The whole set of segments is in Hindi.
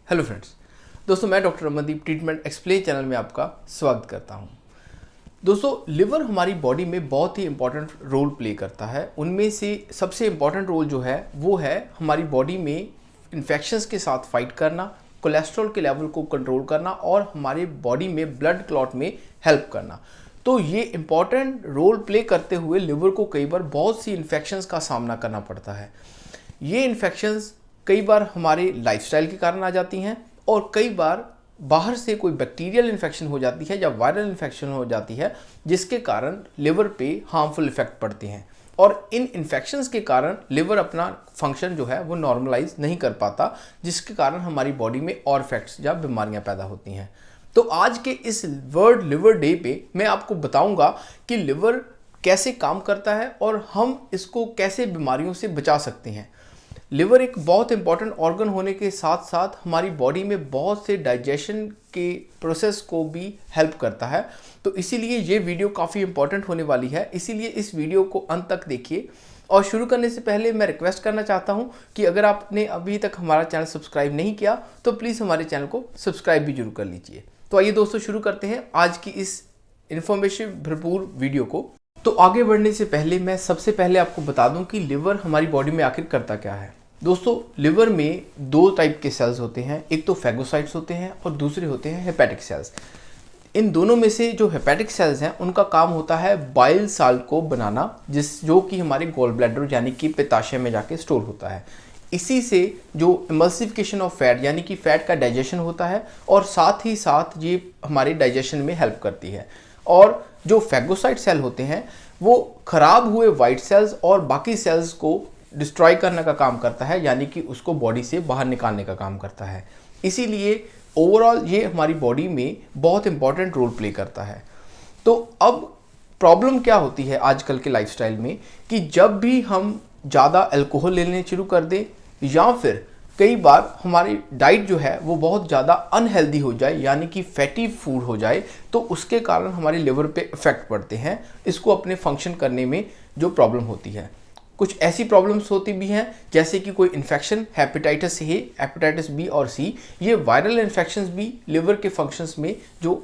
हेलो फ्रेंड्स, दोस्तों मैं doctor Amandeep treatment explain channel में आपका स्वागत करता हूं। दोस्तों लिवर हमारी बॉडी में बहुत ही इंपॉर्टेंट रोल प्ले करता है। उनमें से सबसे इम्पॉर्टेंट रोल जो है वो है हमारी बॉडी में इन्फेक्शंस के साथ फाइट करना, कोलेस्ट्रॉल के लेवल को कंट्रोल करना और हमारे बॉडी में ब्लड क्लॉट में हेल्प करना। तो ये इम्पॉर्टेंट रोल प्ले करते हुए लिवर को कई बार बहुत सी इन्फेक्शंस का सामना करना पड़ता है। ये इन्फेक्शंस कई बार हमारे लाइफस्टाइल के कारण आ जाती हैं और कई बार बाहर से कोई बैक्टीरियल इन्फेक्शन हो जाती है या वायरल इन्फेक्शन हो जाती है जिसके कारण लिवर पे हार्मफुल इफेक्ट पड़ते हैं और इन इन्फेक्शंस के कारण लिवर अपना फंक्शन जो है वो नॉर्मलाइज नहीं कर पाता, जिसके कारण हमारी बॉडी में और इफेक्ट्स या बीमारियां पैदा होती हैं। तो आज के इस वर्ल्ड लिवर डे पे मैं आपको बताऊंगा कि लिवर कैसे काम करता है और हम इसको कैसे बीमारियों से बचा सकते हैं। लिवर एक बहुत इंपॉर्टेंट ऑर्गन होने के साथ साथ हमारी बॉडी में बहुत से डाइजेशन के प्रोसेस को भी हेल्प करता है। तो इसीलिए ये वीडियो काफ़ी इंपॉर्टेंट होने वाली है, इसीलिए इस वीडियो को अंत तक देखिए। और शुरू करने से पहले मैं रिक्वेस्ट करना चाहता हूँ कि अगर आपने अभी तक हमारा चैनल सब्सक्राइब नहीं किया तो प्लीज़ हमारे चैनल को सब्सक्राइब भी जरूर कर लीजिए। तो आइए दोस्तों शुरू करते हैं आज की इस इन्फॉर्मेटिव भरपूर वीडियो को। तो आगे बढ़ने से पहले मैं सबसे पहले आपको बता दूं कि लिवर हमारी बॉडी में आखिर करता क्या है। दोस्तों लिवर में दो टाइप के सेल्स होते हैं, एक तो फैगोसाइट्स होते हैं और दूसरे होते हैं हेपेटिक सेल्स। इन दोनों में से जो हेपेटिक सेल्स हैं उनका काम होता है बाइल साल्ट को बनाना, जो कि हमारे गॉल ब्लैडर यानी कि पित्ताशय में जाके स्टोर होता है। इसी से जो इमल्सिफिकेशन ऑफ फैट यानी कि फैट का डाइजेशन होता है और साथ ही साथ ये हमारे डाइजेशन में हेल्प करती है। और जो फैगोसाइट सेल होते हैं वो खराब हुए वाइट सेल्स और बाकी सेल्स को डिस्ट्रॉय करने का काम करता है, यानी कि उसको बॉडी से बाहर निकालने का काम करता है। इसीलिए ओवरऑल ये हमारी बॉडी में बहुत इंपॉर्टेंट रोल प्ले करता है। तो अब प्रॉब्लम क्या होती है आजकल के लाइफस्टाइल में कि जब भी हम ज़्यादा अल्कोहल लेने शुरू कर दें या फिर कई बार हमारी डाइट जो है वो बहुत ज़्यादा अनहेल्दी हो जाए यानी कि फैटी फूड हो जाए, तो उसके कारण हमारे लिवर पे इफेक्ट पड़ते हैं, इसको अपने फंक्शन करने में जो प्रॉब्लम होती है। कुछ ऐसी प्रॉब्लम्स होती भी हैं जैसे कि कोई infection, hepatitis A, hepatitis B और सी, ये वायरल इन्फेक्शंस भी लिवर के फंक्शंस में जो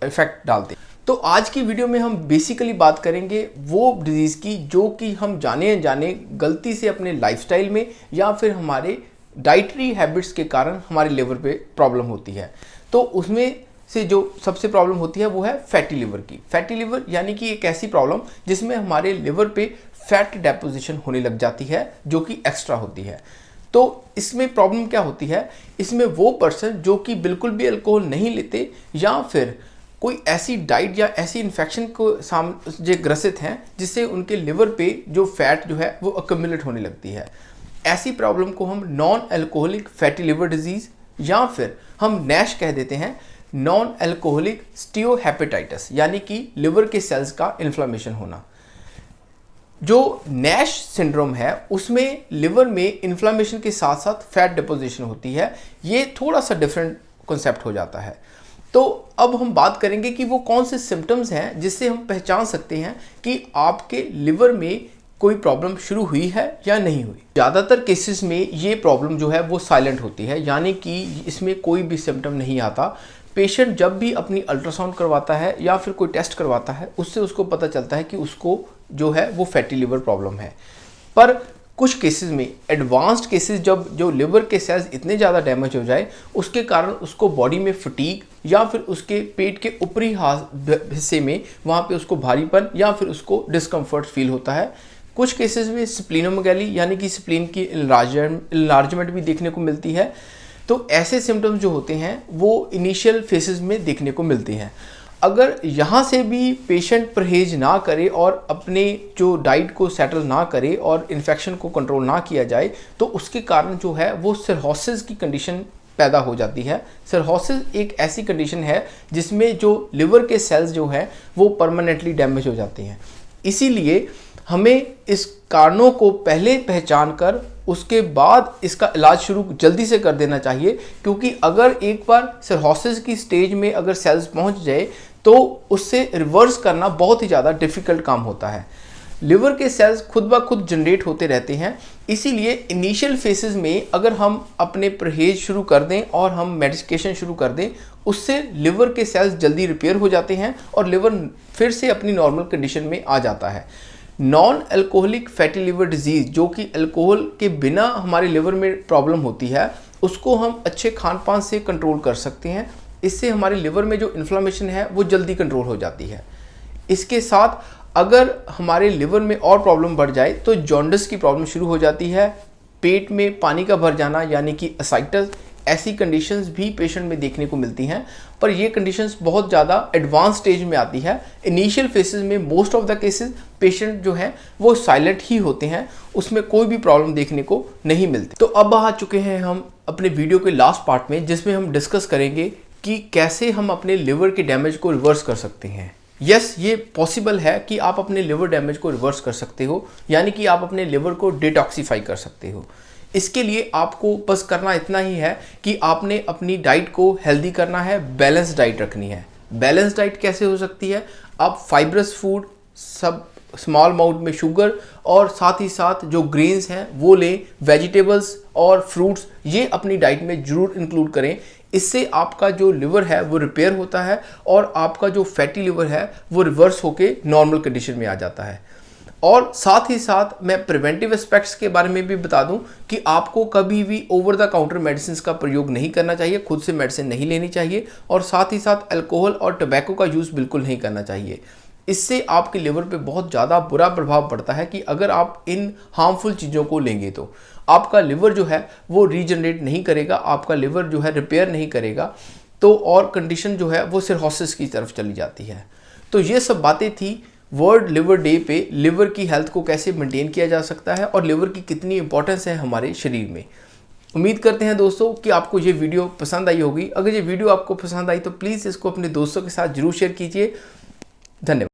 इफेक्ट डालते हैं। तो आज की वीडियो में हम बेसिकली बात करेंगे वो डिजीज़ की जो कि हम जाने अनजाने गलती से अपने लाइफस्टाइल में या फिर हमारे डाइटरी हैबिट्स के कारण हमारे लिवर पे प्रॉब्लम होती है। तो उसमें से जो सबसे प्रॉब्लम होती है वो है फैटी लिवर की। फैटी लिवर यानी कि एक ऐसी प्रॉब्लम जिसमें हमारे लिवर पे फैट डेपोजिशन होने लग जाती है जो कि एक्स्ट्रा होती है। तो इसमें प्रॉब्लम क्या होती है, इसमें वो पर्सन जो कि बिल्कुल भी अल्कोहल नहीं लेते या फिर कोई ऐसी डाइट या ऐसी इन्फेक्शन को सामने ग्रसित हैं जिससे उनके लिवर पे जो फैट जो है वो अक्यूमुलेट होने लगती है। ऐसी प्रॉब्लम को हम non alcoholic fatty liver disease या फिर हम नैश कह देते हैं, नॉन अल्कोहलिक स्टीओहेपेटाइटिस, यानी कि लिवर के सेल्स का इन्फ्लेमेशन होना। जो नैश सिंड्रोम है उसमें लिवर में इन्फ्लेमेशन के साथ साथ फैट डिपोजिशन होती है। ये थोड़ा सा डिफरेंट कॉन्सेप्ट हो जाता है। तो अब हम बात करेंगे कि वो कौन से सिम्टम्स हैं जिससे हम पहचान सकते हैं कि आपके लिवर में कोई प्रॉब्लम शुरू हुई है या नहीं हुई। ज़्यादातर केसेस में ये प्रॉब्लम जो है वो साइलेंट होती है, यानी कि इसमें कोई भी सिम्टम नहीं आता। पेशेंट जब भी अपनी अल्ट्रासाउंड करवाता है या फिर कोई टेस्ट करवाता है उससे उसको पता चलता है कि उसको जो है वो फैटी लिवर प्रॉब्लम है। पर कुछ केसेस में एडवांस्ड केसेस जब जो लिवर के सेल्स इतने ज़्यादा डैमेज हो जाए उसके कारण उसको बॉडी में फटीग या फिर उसके पेट के ऊपरी हिस्से में वहाँ पे उसको भारीपन या फिर उसको डिस्कम्फर्ट फील होता है। कुछ केसेस में स्प्लीनोमेगाली यानी कि स्प्लीन की इनलार्जमेंट भी देखने को मिलती है। तो ऐसे सिम्टम्स जो होते हैं वो इनिशियल फेसेस में देखने को मिलते हैं। अगर यहाँ से भी पेशेंट परहेज ना करे और अपने जो डाइट को सेटल ना करे और इन्फेक्शन को कंट्रोल ना किया जाए तो उसके कारण जो है वो सिरहोसिस की कंडीशन पैदा हो जाती है। सिरहोसिस एक ऐसी कंडीशन है जिसमें जो लिवर के सेल्स जो हैं वो परमानेंटली डैमेज हो जाते हैं। इसीलिए हमें इस कारणों को पहले पहचान कर उसके बाद इसका इलाज शुरू जल्दी से कर देना चाहिए, क्योंकि अगर एक बार सिरहोसिस की स्टेज में अगर सेल्स पहुंच जाए तो उससे रिवर्स करना बहुत ही ज़्यादा डिफ़िकल्ट काम होता है। लिवर के सेल्स खुद ब खुद जनरेट होते रहते हैं, इसीलिए इनिशियल फेसेस में अगर हम अपने परहेज शुरू कर दें और हम मेडिकेशन शुरू कर दें, उससे लिवर के सेल्स जल्दी रिपेयर हो जाते हैं और लिवर फिर से अपनी नॉर्मल कंडीशन में आ जाता है। Non alcoholic fatty liver disease, जो कि अल्कोहल के बिना हमारे लिवर में प्रॉब्लम होती है, उसको हम अच्छे खान पान से कंट्रोल कर सकते हैं। इससे हमारे लिवर में जो इन्फ्लामेशन है वो जल्दी कंट्रोल हो जाती है। इसके साथ अगर हमारे लिवर में और प्रॉब्लम बढ़ जाए तो जॉन्डिस की प्रॉब्लम शुरू हो जाती है, पेट में पानी का भर जाना यानी कि असाइटस, ऐसी कंडीशंस भी पेशेंट में देखने को मिलती हैं। पर ये कंडीशंस बहुत ज़्यादा एडवांस स्टेज में आती है। इनिशियल फेसेस में most of the cases patient जो हैं वो साइलेंट ही होते हैं, उसमें कोई भी प्रॉब्लम देखने को नहीं मिलती। तो अब आ चुके हैं हम अपने वीडियो के लास्ट पार्ट में, जिसमें हम डिस्कस करेंगे कि कैसे हम अपने लिवर के डैमेज को रिवर्स कर सकते हैं। यस, ये पॉसिबल है कि आप अपने लिवर डैमेज को रिवर्स कर सकते हो, यानी कि आप अपने लिवर को डिटॉक्सिफाई कर सकते हो। इसके लिए आपको बस करना इतना ही है कि आपने अपनी डाइट को हेल्दी करना है, बैलेंस डाइट रखनी है। बैलेंस डाइट कैसे हो सकती है? आप फाइब्रस फूड, सब स्मॉल अमाउंट में शुगर और साथ ही साथ जो ग्रेन्स हैं वो लें, वेजिटेबल्स और फ्रूट्स ये अपनी डाइट में ज़रूर इंक्लूड करें। इससे आपका जो लिवर है वो रिपेयर होता है और आपका जो फैटी लिवर है वो रिवर्स होके नॉर्मल कंडीशन में आ जाता है। और साथ ही साथ मैं प्रिवेंटिव एस्पेक्ट्स के बारे में भी बता दूं कि आपको कभी भी ओवर द काउंटर मेडिसिन का प्रयोग नहीं करना चाहिए, खुद से मेडिसिन नहीं लेनी चाहिए और साथ ही साथ अल्कोहल और टबैको का यूज़ बिल्कुल नहीं करना चाहिए। इससे आपके लिवर पे बहुत ज़्यादा बुरा प्रभाव पड़ता है कि अगर आप इन हार्मफुल चीज़ों को लेंगे तो आपका लिवर जो है वो रीजनरेट नहीं करेगा, आपका लिवर जो है रिपेयर नहीं करेगा, तो और कंडीशन जो है वो सिरहोसिस की तरफ चली जाती है। तो ये सब बातें थी वर्ल्ड लिवर डे पे लिवर की हेल्थ को कैसे मेंटेन किया जा सकता है और लिवर की कितनी इंपॉर्टेंस है हमारे शरीर में। उम्मीद करते हैं दोस्तों कि आपको ये वीडियो पसंद आई होगी। अगर ये वीडियो आपको पसंद आई तो प्लीज़ इसको अपने दोस्तों के साथ जरूर शेयर कीजिए। धन्यवाद।